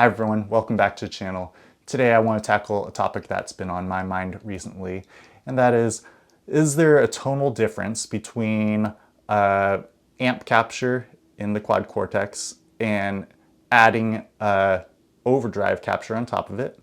Hi everyone, welcome back to the channel. Today I want to tackle a topic that's been on my mind recently, and that is there a tonal difference between amp capture in the quad cortex and adding overdrive capture on top of it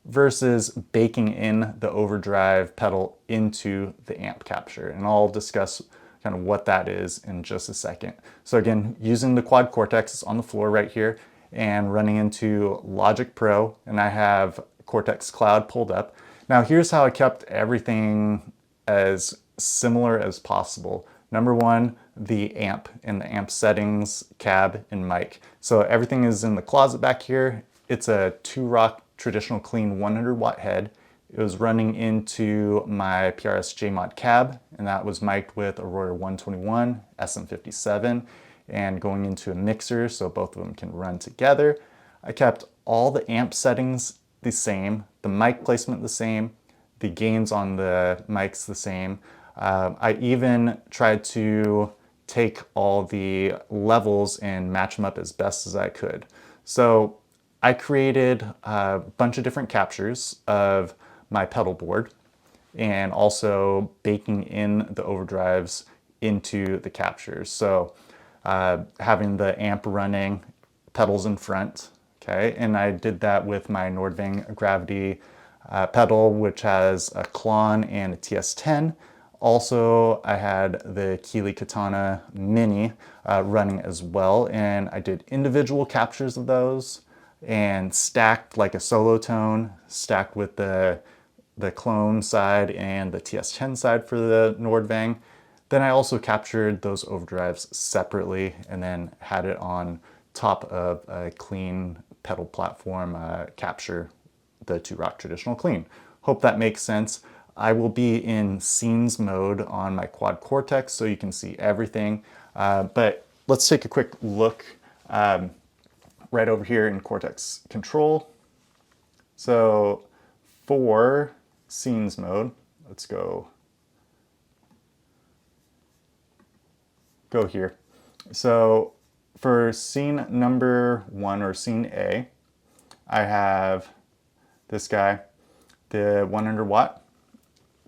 versus baking in the overdrive pedal into the amp capture? And I'll discuss kind of what that is in just a second. So again, using the quad cortex, it's on the floor right here, and running into Logic Pro, and I have Cortex Cloud pulled up. Now here's how I kept everything as similar as possible. Number one, the amp and the amp settings, cab, and mic. So everything is in the closet back here. It's a 2-rock traditional clean 100-watt head. It was running into my PRS JMod cab, and that was mic'd with Aurora 121, SM57, and going into a mixer so both of them can run together. I kept all the amp settings the same, the mic placement the same, the gains on the mics the same. I even tried to take all the levels and match them up as best as I could. So I created a bunch of different captures of my pedal board and also baking in the overdrives into the captures. So having the amp running, pedals in front, okay? And I did that with my Nordvang Gravity pedal, which has a Klon and a TS10. Also, I had the Keeley Katana Mini running as well, and I did individual captures of those and stacked like a solo tone, stacked with the clone side and the TS10 side for the Nordvang. Then I also captured those overdrives separately and then had it on top of a clean pedal platform capture, the 2-rock traditional clean. Hope that makes sense. I will be in scenes mode on my quad cortex so you can see everything. But let's take a quick look right over here in Cortex Control. So for scenes mode, let's go here. So for scene number 1 or scene A, I have this guy, the 100-watt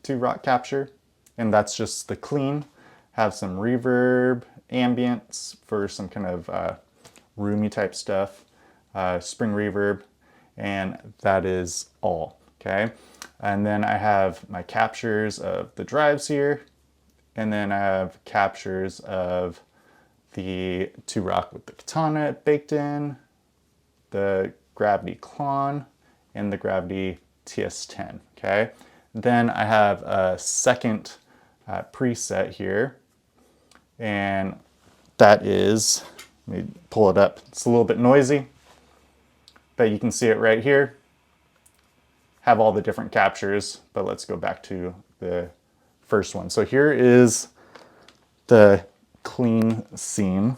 2-rock capture, and that's just the clean. Have some reverb, ambience for some kind of roomy type stuff, spring reverb, and that is all, okay? And then I have my captures of the drives here, and then I have captures of the 2-rock with the Katana baked in, the Gravity Klon, and the Gravity TS10, okay? Then I have a second preset here, and that is, let me pull it up. It's a little bit noisy, but you can see it right here. Have all the different captures, but let's go back to the first one. So here is the clean scene.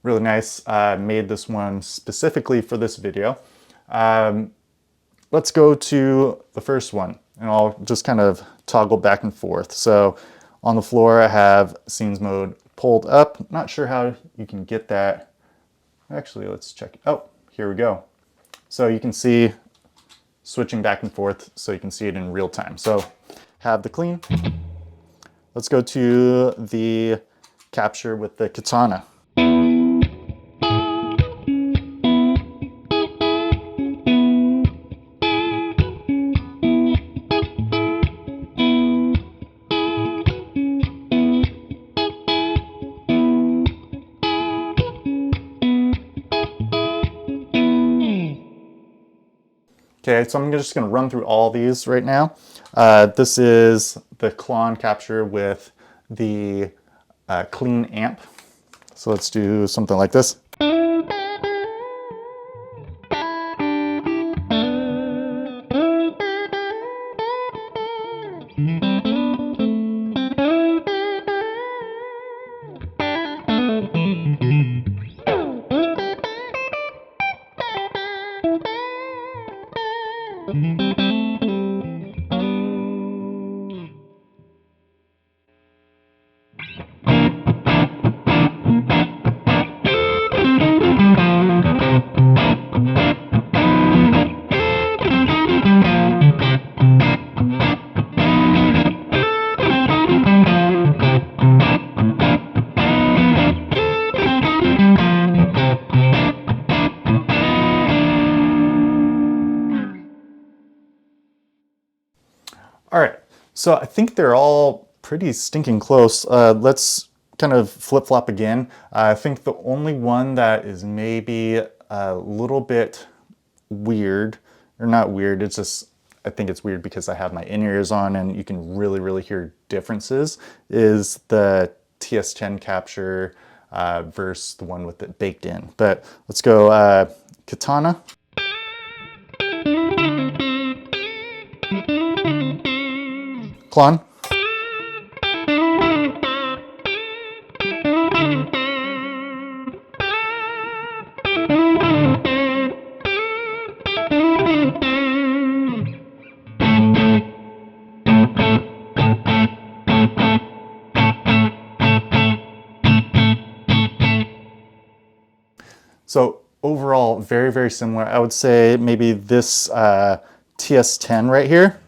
Really nice. Made this one specifically for this video. Let's go to the first one, and I'll just kind of toggle back and forth. So on the floor, I have scenes mode pulled up. Not sure how you can get that. Actually, let's check. Oh, here we go. So you can see switching back and forth so you can see it in real time. So have the clean. Let's go to the capture with the Katana. Okay, so I'm just going to run through all these right now. This is the Klon capture with the clean amp. So let's do something like this. All right, so I think they're all pretty stinking close. Let's kind of flip-flop again. I think the only one that is maybe a little bit weird, or not weird, it's just, I think it's weird because I have my in-ears on and you can really hear differences, is the TS10 capture versus the one with it baked in. But let's go Katana. Klon. So overall, very similar. I would say maybe this TS10 right here.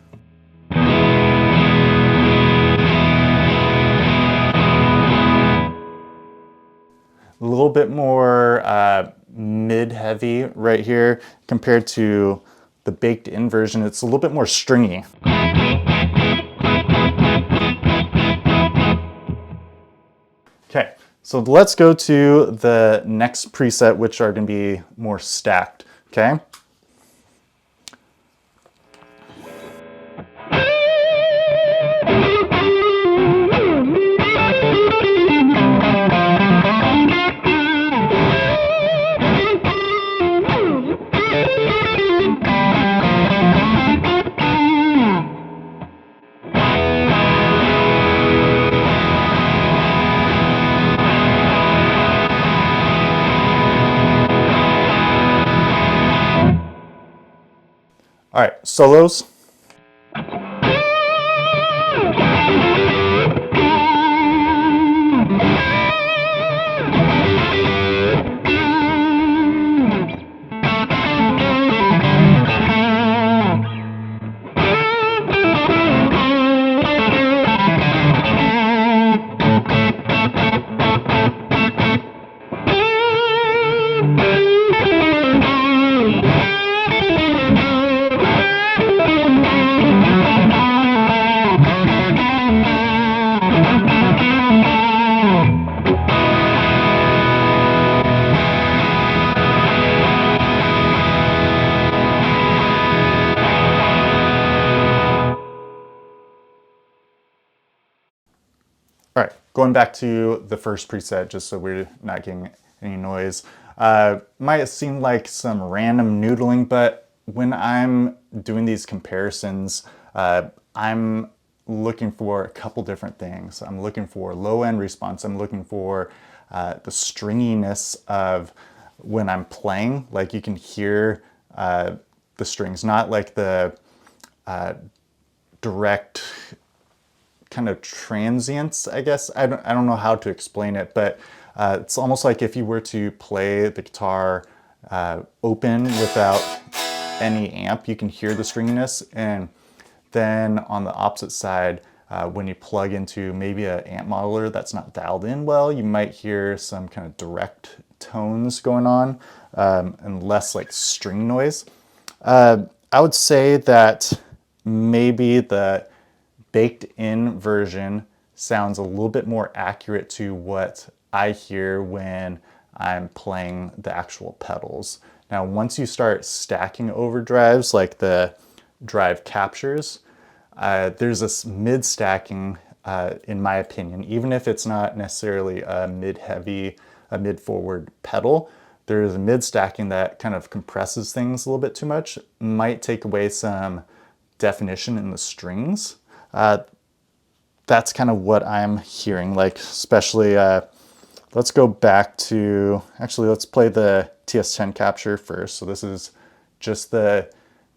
A little bit more mid-heavy right here compared to the baked-in version. It's a little bit more stringy. Okay, so let's go to the next preset, which are going to be more stacked, okay? All right, solos. All right, going back to the first preset, just so we're not getting any noise. Might seem like some random noodling, but when I'm doing these comparisons, I'm looking for a couple different things. I'm looking for low-end response. I'm looking for the stringiness of when I'm playing. Like you can hear the strings, not like the direct kind of transients, I guess. I don't know how to explain it, but it's almost like if you were to play the guitar open without any amp, you can hear the stringiness. And then on the opposite side, when you plug into maybe an amp modeler that's not dialed in well, you might hear some kind of direct tones going on and less like string noise. I would say that maybe the baked-in version sounds a little bit more accurate to what I hear when I'm playing the actual pedals. Now, once you start stacking overdrives like the drive captures, there's this mid-stacking, in my opinion, even if it's not necessarily a mid-heavy, a mid-forward pedal, there's a mid-stacking that kind of compresses things a little bit too much, might take away some definition in the strings. That's kind of what I'm hearing, like especially, let's go back to, actually let's play the TS10 capture first. So this is just the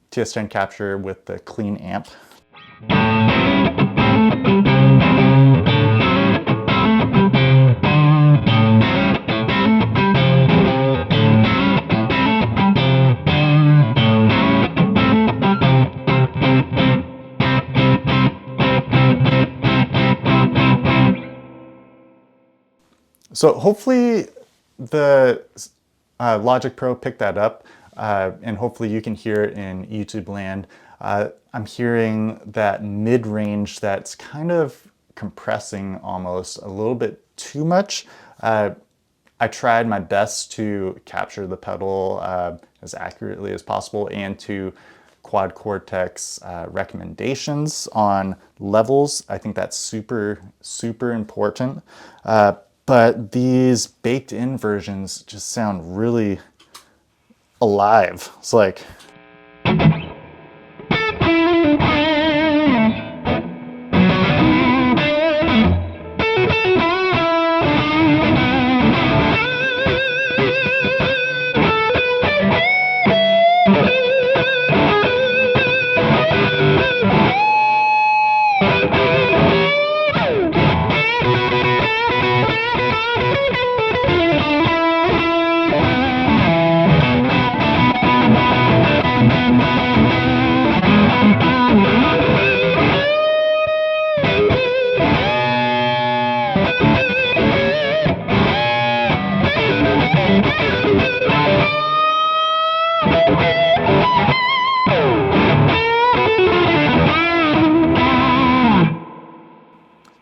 TS10 capture with the clean amp. So hopefully the Logic Pro picked that up, and hopefully you can hear it in YouTube land. I'm hearing that mid-range that's kind of compressing almost a little bit too much. I tried my best to capture the pedal as accurately as possible and to Quad Cortex recommendations on levels. I think that's super, super important. But these baked in versions just sound really alive. It's like,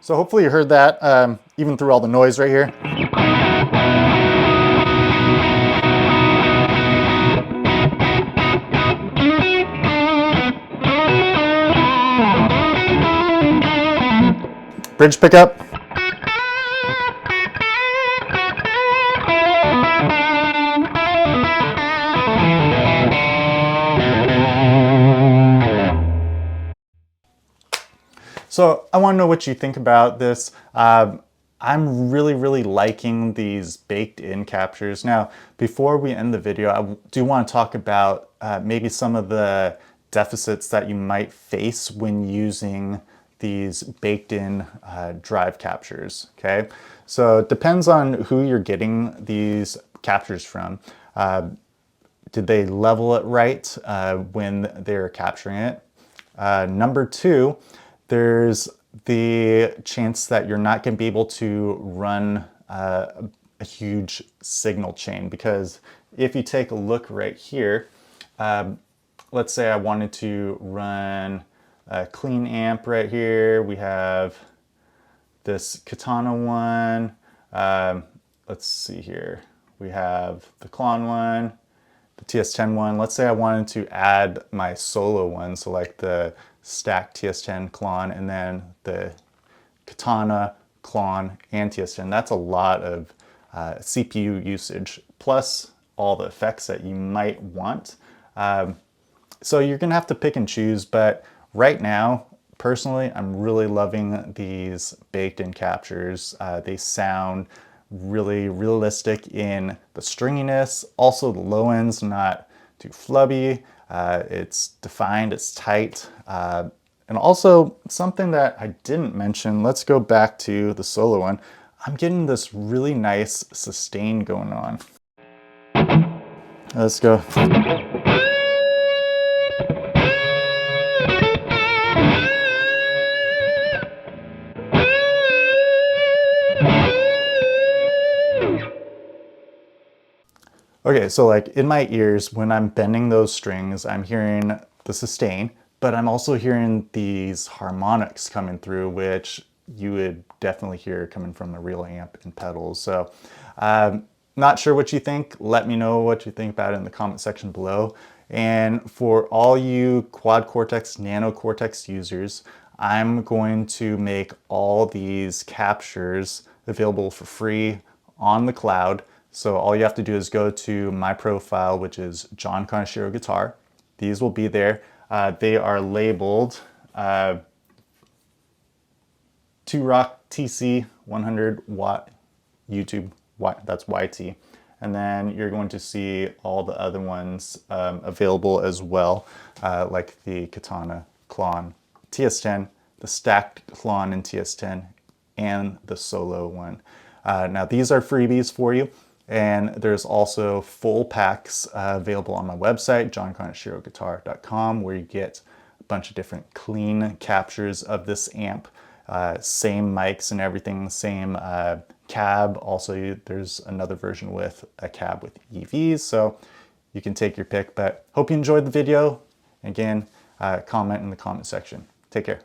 so hopefully you heard that even through all the noise right here. Bridge pickup. So I want to know what you think about this. I'm really liking these baked in captures. Now, before we end the video, I do want to talk about maybe some of the deficits that you might face when using these baked in drive captures, okay? So it depends on who you're getting these captures from. Did they level it right when they're capturing it? Number two, there's the chance that you're not going to be able to run a huge signal chain, because if you take a look right here, let's say I wanted to run a clean amp right here. We have this Katana one. Let's see here. We have the Klon one, the TS10 one. Let's say I wanted to add my solo one, so like the stacked TS10 Klon and then the Katana, Klon, and TS10. That's a lot of CPU usage, plus all the effects that you might want. So you're gonna have to pick and choose, but right now, personally, I'm really loving these baked-in captures. They sound really realistic in the stringiness. Also, the low end's not too flubby. It's defined, it's tight. And also, something that I didn't mention, let's go back to the solo one. I'm getting this really nice sustain going on. Let's go. Okay, so like in my ears, when I'm bending those strings, I'm hearing the sustain, but I'm also hearing these harmonics coming through, which you would definitely hear coming from a real amp and pedals. So not sure what you think. Let me know what you think about it in the comment section below. And for all you Quad Cortex, Nano Cortex users, I'm going to make all these captures available for free on the cloud. So all you have to do is go to my profile, which is John Kaneshiro Guitar. These will be there. They are labeled 2Rock TC 100 watt YouTube, that's YT. And then you're going to see all the other ones available as well, like the Katana, Klon, TS10, the stacked Klon and TS10, and the solo one. Now these are freebies for you. And there's also full packs available on my website, johnkaneshiroguitar.com, where you get a bunch of different clean captures of this amp. Same mics and everything, same cab. Also, there's another version with a cab with EVs, so you can take your pick. But hope you enjoyed the video. Again, comment in the comment section. Take care.